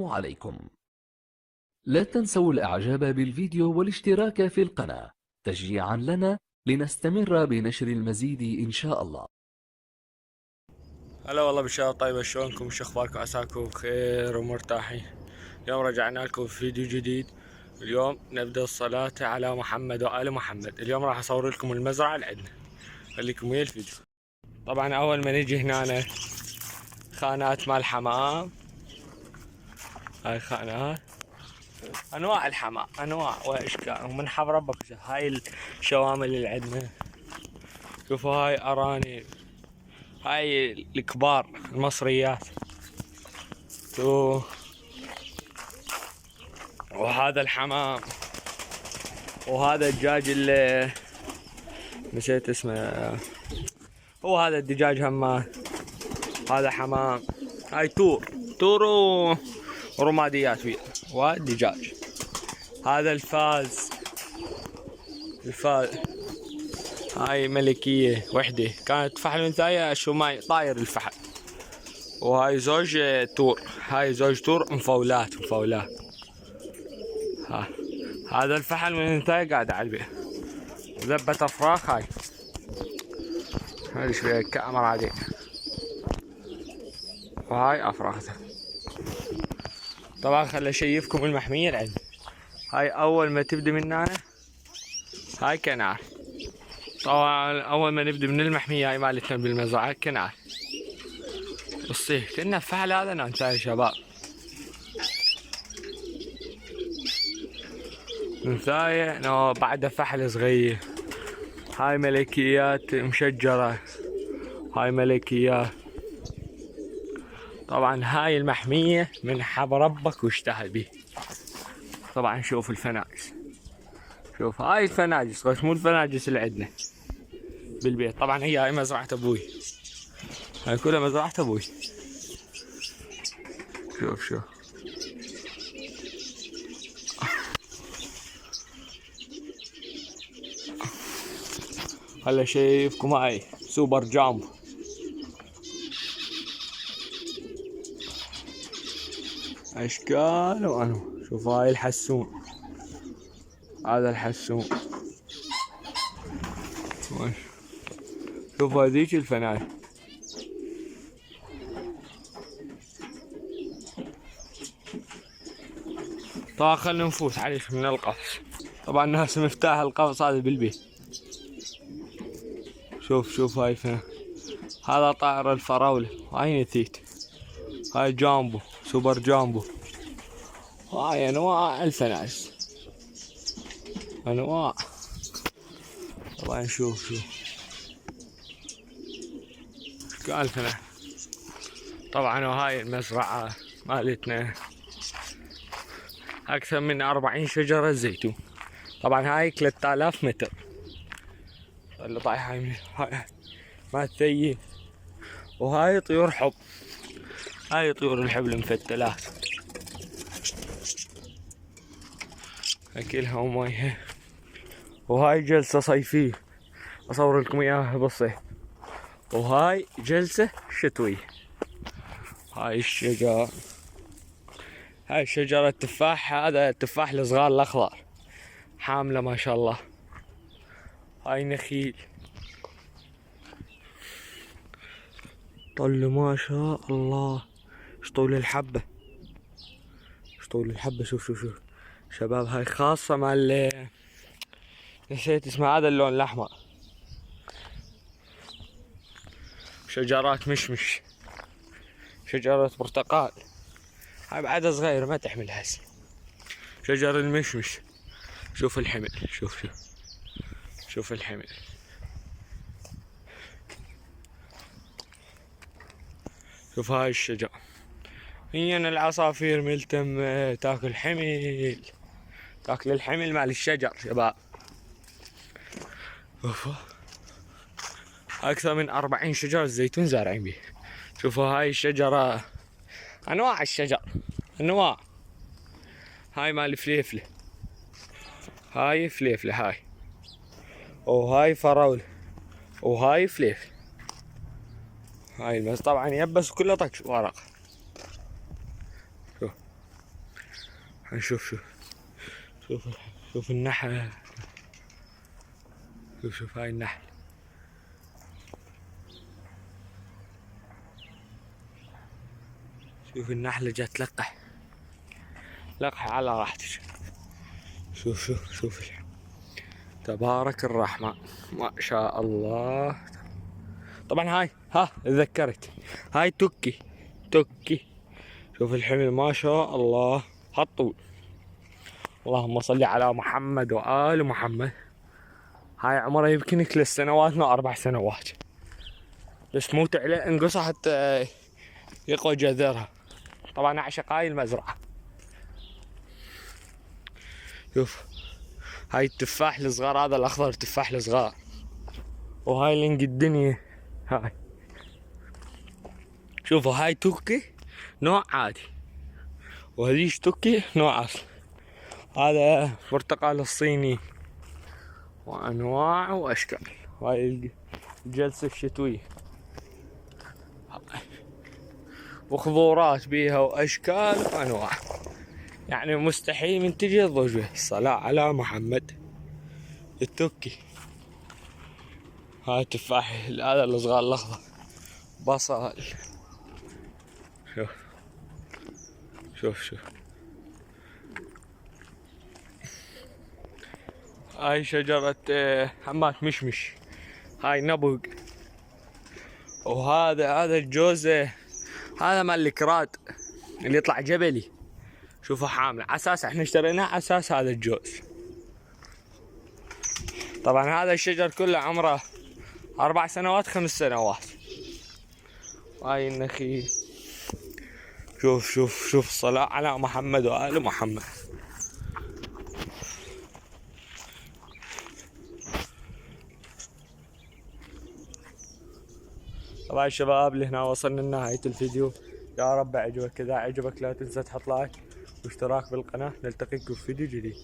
عليكم. لا تنسوا الإعجاب بالفيديو والاشتراك في القناة تشجيعا لنا لنستمر بنشر المزيد إن شاء الله. هلا والله بالشباب، طيب شلونكم؟ شو اخباركم؟ عساكم بخير ومرتاحين. اليوم رجعنا لكم في فيديو جديد. اليوم نبدأ الصلاة على محمد وآل محمد. اليوم راح اصور لكم المزرعة اللي عندنا، خليكم ويا الفيديو. طبعا اول ما نجي هنا خانات مال حمام، هاي خانات انواع الحمام، انواع واشكال ومن حب ربك. هاي الشوامل اللي عندنا، شوفوا هاي ارانب، هاي الكبار المصريات. وهذا الحمام، وهذا الدجاج اللي نسيت اسمه، هو هذا الدجاج همان. هذا حمام، هاي تور ورماديات ويا، والدجاج. هذا الفاز، هاي ملكية وحدة كانت فحل من ثاية شو ماي طاير الفحل. وهاي زوج تور، هاي زوج تور مفولات. هذا الفحل من ثاية قاعد على البيت، ذبة افراخ. هاي شوية كاميرا عادي، وهاي افراخ. طبعا خلي اشيفكم المحمية اللي عندي. هاي اول ما تبدي من هنا هاي كنار. طبعا اول ما نبدي من المحمية هاي مالتنا بالمزرعة كنار. بصي كنا فحل هذا ننتهي يا شباب، ننتهي انه بعد فحل صغير. هاي ملكيات مشجرة، هاي ملكيات. طبعا هاي المحمية من حب ربك واشتهى به. طبعا شوف الفناجس، شوف هاي الفناجس، بس مو الفناجس اللي عندنا بالبيت. طبعا هاي مزرعة ابوي، هاي كلها مزرعة ابوي. شوف هلا شايفكم هاي سوبر جامب. اشكال وانواع. شوف هاي الحسون، هذا الحسون. شوف هذيك الفنان. طبعا خلنا نفوت عليك من القفص. طبعا ناس مفتاح القفص هذا بالبيت. شوف هاي فين. هذا طائر الفراولة، هاي نثيت. هاي جامبو، سوبر جامبو. هاي انواع الفناجس، انواع. طبعا شوف اشكال فناجس. طبعا وهاي المزرعة مالتنا اكثر من 40 شجرة زيتون. طبعا هاي 3000 متر اللي طايحة. هاي ما تثيل. وهاي طيور حب، هاي طيور الحب المفتلات، اكلها ومايها. وهاي جلسة صيفية اصور لكم اياها بالصيف. وهاي جلسة شتوية. هاي الشجرة، هاي شجرة تفاح، هذا التفاح الصغار الاخضر حاملة ما شاء الله. هاي نخيل، طل ما شاء الله. ايش طول الحبة، ايش طول الحبة. شوف شباب، هاي خاصة مع نسيت اسمها، هذا اللون الاحمر. شجرات مشمش، شجرة برتقال. هاي بعدها صغيرة ما تحمل هسه. شجر المشمش. شوف الحمل، شوف الحمل. شوف هاي الشجر. هي العصافير ملتم تاكل حمل، تاكل الحمل مال الشجر شباب. اكثر من 40 شجرة زيتون زارعين بيه. شوفوا هاي الشجرة، انواع الشجر انواع. هاي مال فليفلة، هاي فليفلة هاي. وهاي فراولة، وهاي فليفلة. هاي المز طبعا يبس كله طق ورق. شوف نشوف شوف النحل. شوف هاي النحل. شوف النحلة جات تلقح على راحتك. شوف تبارك الرحمن ما شاء الله. طبعا هاي تذكرت هاي توكي. شوف الحمل ما شاء الله هالطول. اللهم صل على محمد وآل محمد. هاي عمرها يمكن 3 سنوات أو 4 سنوات، بس مو تعلى انقصها حتى يقوى جذرها. طبعا اعشق هاي المزرعة. شوف هاي التفاح الصغار، هذا الاخضر التفاح الصغار، وهاي اللي انقد الدنيا. هاي شوفوا هاي توكي نوع عادي، وهذيش توكي نوع اصل. هذا برتقال الصيني وانواع واشكال. هاي الجلسة الشتوية وخضورات بيها واشكال وانواع، يعني مستحيل من تجي تضوج به. الصلاة على محمد. التوكي هاي التفاح هذا الصغار الاخضر، بصل. شوف هاي شجرة حمات مشمش، هاي نبق. وهذا الجوز هذا مال الكراد اللي يطلع جبلي. شوفوا حامل اساس احنا اشتريناه اساس هذا الجوز. طبعا هذا الشجر كله عمره 4 سنوات 5 سنوات. هاي النخيل. شوف الصلاة على محمد وآل محمد. طبعا الشباب اللي هنا وصلنا لنهاية الفيديو، يا رب عجبك. إذا عجبك لا تنسى تحط لايك واشتراك بالقناة. نلتقيكم في فيديو جديد.